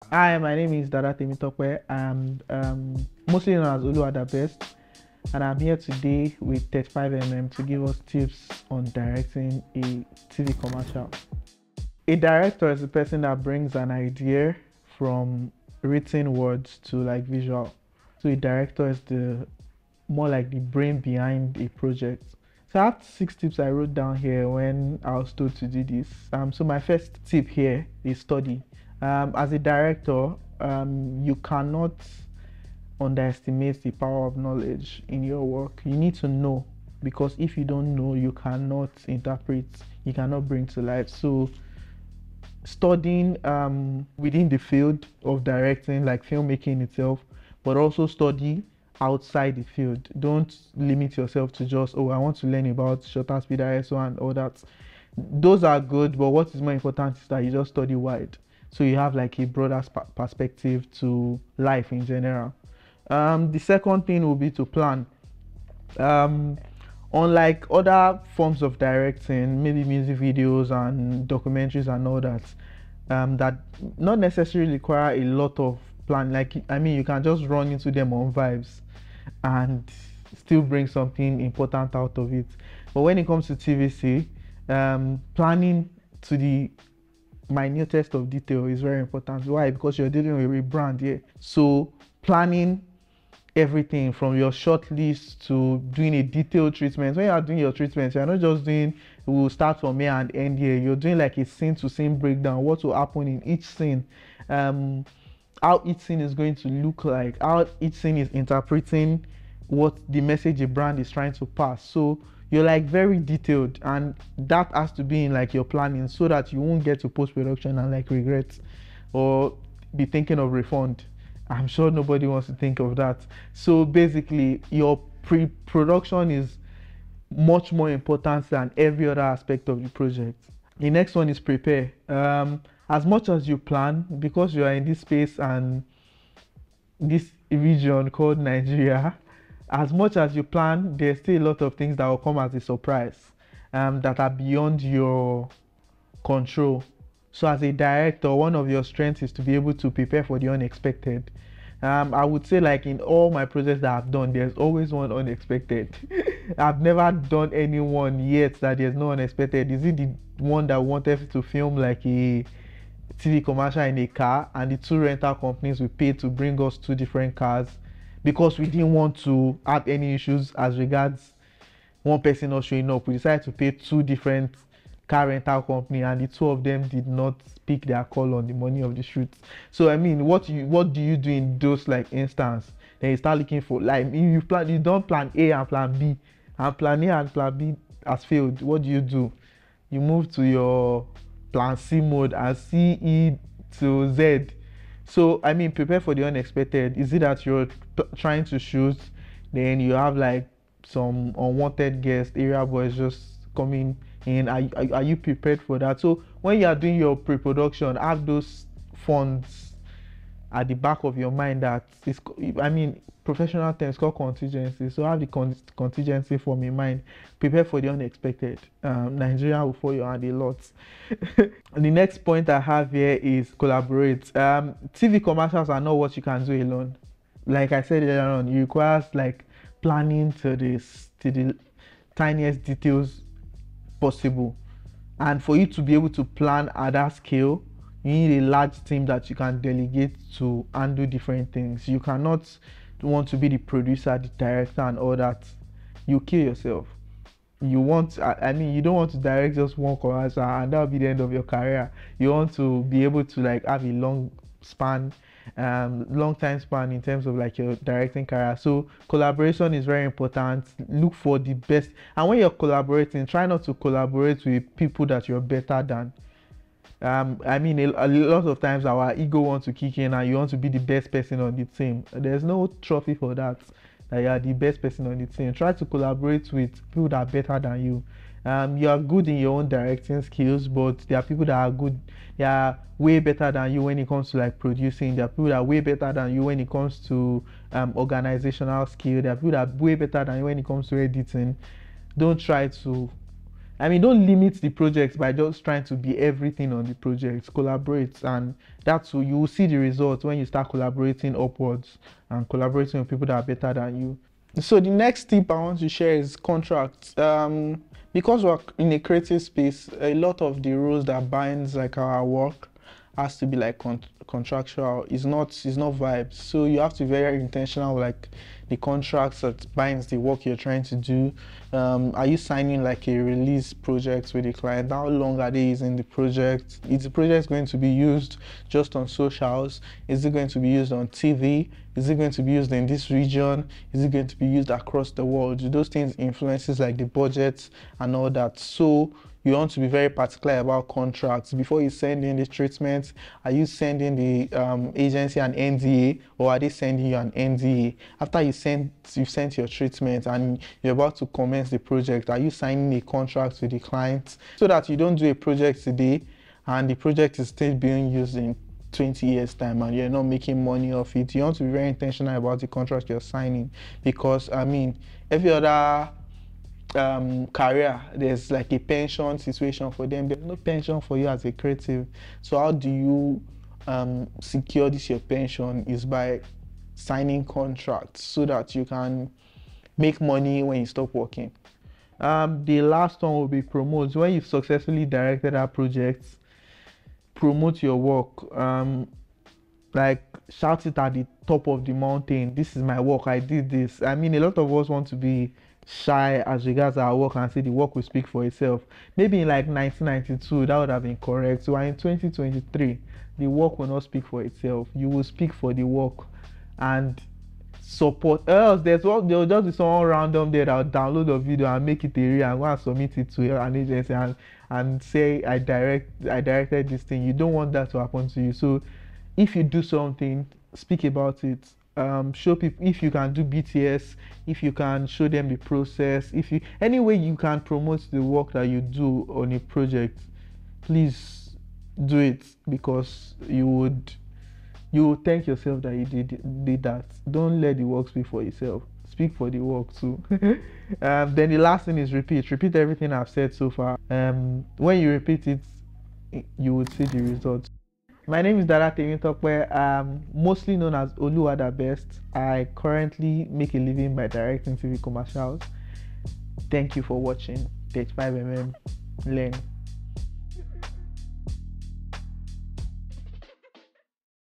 Hi, my name is Dada Temitope. I'm mostly known as Oluwadabest, and I'm here today with 35mm to give us tips on directing a TV commercial. A director is a person that brings an idea from written words to like visual. So a director is the more like the brain behind a project. So I have 6 tips I wrote down here when I was told to do this. So my first tip here is study. As a director, you cannot underestimate the power of knowledge in your work. You need to know, because if you don't know, you cannot interpret, you cannot bring to life. So studying within the field of directing, like filmmaking itself, but also study outside the field. Don't limit yourself to just, oh, I want to learn about shutter speed, ISO, and all that. Those are good, but what is more important is that you just study wide, so you have like a broader perspective to life in general. The second thing will be to plan. um, Unlike other forms of directing, maybe music videos and documentaries and all that, that not necessarily require a lot of plan. Like, I mean, you can just run into them on vibes and still bring something important out of it. But when it comes to TVC, planning to the minutest of detail is very important. Why? Because you're dealing with a brand here. So planning everything from your short list to doing a detailed treatment. When you are doing your treatment, you're not just doing, we'll start from here and end here. You're doing like a scene to scene breakdown, what will happen in each scene, how each scene is going to look like, how each scene is interpreting what the message a brand is trying to pass. So you're like very detailed, and that has to be in like your planning, so that you won't get to post-production and like regret or be thinking of refund. I'm sure nobody wants to think of that. So basically, your pre-production is much more important than every other aspect of the project. The next one is prepare. As much as you plan, because you are in this space and this region called Nigeria, as much as you plan, there's still a lot of things that will come as a surprise, that are beyond your control. So as a director, one of your strengths is to be able to prepare for the unexpected. I would say, like, in all my projects that I've done, there's always one unexpected. I've never done any one yet that there's no unexpected. Is it the one that wanted to film like a TV commercial in a car, and the two rental companies we paid to bring us two different cars because we didn't want to have any issues as regards one person not showing up? We decided to pay two different car rental company, and the two of them did not pick their call on the money of the shoot. So I mean, what do you do in those like instance? Then you start looking for, like, you don't plan A and plan B, and plan A and plan B has failed. What do? You move to your plan C mode and C, E to Z. So I mean, prepare for the unexpected. Is it that you're trying to shoot, then you have like some unwanted guests, area boys just coming in? Are you prepared for that? So when you are doing your pre-production, have those funds at the back of your mind. That is, I mean, professional terms called contingency. So have the contingency from your mind. Prepare for the unexpected. Nigeria will fall your hand a lot. The next point I have here is collaborate. TV commercials are not what you can do alone. Like I said earlier on, it requires like planning to the tiniest details possible. And for you to be able to plan at that scale, you need a large team that you can delegate to handle different things. You cannot want to be the producer, the director, and all that. You kill yourself. I mean, you don't want to direct just one commercial and that'll be the end of your career. You want to be able to like have a long time span in terms of like your directing career. So collaboration is very important. Look for the best, and when you're collaborating, try not to collaborate with people that you're better than. I mean, a lot of times our ego wants to kick in and you want to be the best person on the team. There's no trophy for that you are the best person on the team. Try to collaborate with people that are better than you. You are good in your own directing skills, but there are people that are good, they are way better than you when it comes to like producing. There are people that are way better than you when it comes to organizational skill. There are people that are way better than you when it comes to editing. Don't try to I mean, don't limit the project by just trying to be everything on the project. Collaborate, and that's who you will see the results when you start collaborating upwards and collaborating with people that are better than you. So the next tip I want to share is contracts. Because we're in a creative space, a lot of the rules that binds like our work has to be like contractual. It's not vibes. So you have to be very intentional, like the contracts that binds the work you're trying to do. Are you signing like a release project with the client? How long are they using the project? Is the project going to be used just on socials? Is it going to be used on TV? Is it going to be used in this region? Is it going to be used across the world? Those things influences like the budget and all that. So you want to be very particular about contracts before you send in the treatment. Are you sending the agency an NDA, or are they sending you an NDA? After you've sent your treatment and you're about to commence the project, are you signing a contract with the client so that you don't do a project today and the project is still being used in 20 years time and you're not making money off it? You want to be very intentional about the contract you're signing, because I mean, every other career, there's like a pension situation for them. There's no pension for you as a creative. So how do you secure this your pension? Is by signing contracts so that you can make money when you stop working. The last one will be promote. When you've successfully directed our projects, promote your work. Like shout it at the top of the mountain. This is my work, I did this. I mean, a lot of us want to be shy as regards our work and say the work will speak for itself. Maybe in like 1992 that would have been correct. So in 2023 the work will not speak for itself. You will speak for the work and support. Else there'll just be someone random there that will download a video and make it a reel and go and submit it to an agency and say I directed this thing. You don't want that to happen to you. So if you do something, speak about it. Show people, if you can do BTS, if you can show them the process, if you any way you can promote the work that you do on a project, please do it, because you will thank yourself that you did that. Don't let the work speak for yourself. Speak for the work too. Then the last thing is repeat everything I've said so far. When you repeat it, you will see the results. My name is Dada Temitope, mostly known as Oluwadabest. I currently make a living by directing TV commercials. Thank you for watching 35mm Learn.